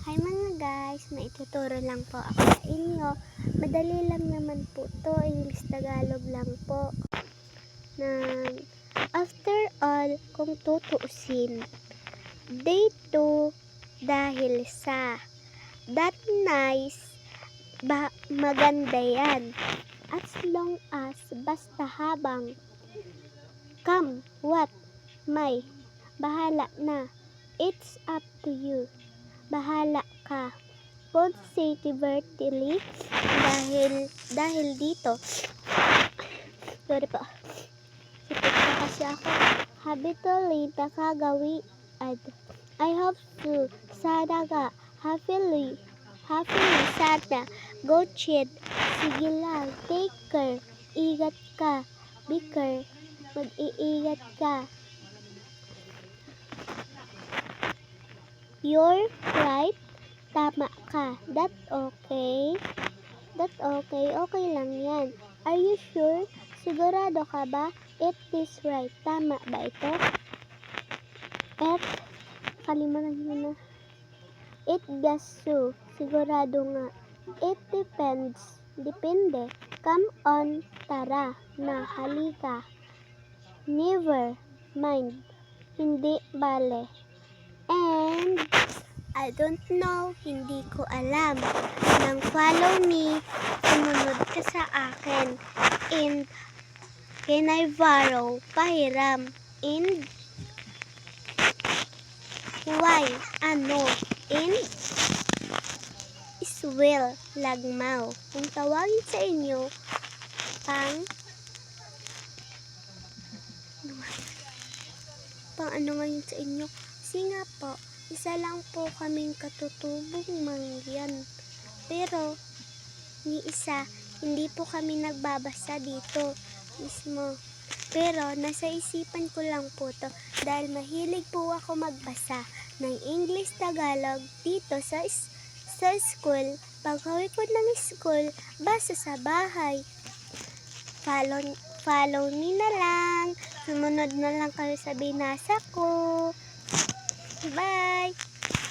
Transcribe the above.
Hi mga guys, maituturo lang po ako sa inyo. Madali lang naman po to, English Tagalog lang po. After all, kung tutuusin, day 2 dahil sa that nice, maganda yan. As long as, basta habang, come, what, may, bahala na, it's up to you. Bahala ka. Positively dahil dito. Sorry po. Sipit pa kasi ako. Habitually nakagawian. I hope to. Sana ka. Happily sana. Go cheat. Sige lang. Take care. Ingat ka. Be care. Mag-iingat ka. You're right. Tama ka. That's okay. That's okay. Okay lang yan. Are you sure? Sigurado ka ba? It is right. Tama ba ito? Kalimutan mo na. It guess so. Sigurado nga. It depends. Depende. Come on. Tara na. Halika. Never mind. Hindi bale. And I don't know, hindi ko alam. Nang follow me, sumunod ka sa akin. And can I borrow, pahiram. And why, ano. And swell, lagmaw. Kung tawagin sa inyo, pang ano ngayon sa inyo? Kasi nga po, isa lang po kaming katutubong mangyan. Pero, ni isa, hindi po kami nagbabasa dito mismo. Pero, nasa isipan ko lang po to dahil mahilig po ako magbasa ng English Tagalog dito sa school. Pag-uwi ko ng school, basa sa bahay. Follow me na lang. Sumunod na lang kayo sa binasa ko. Bye!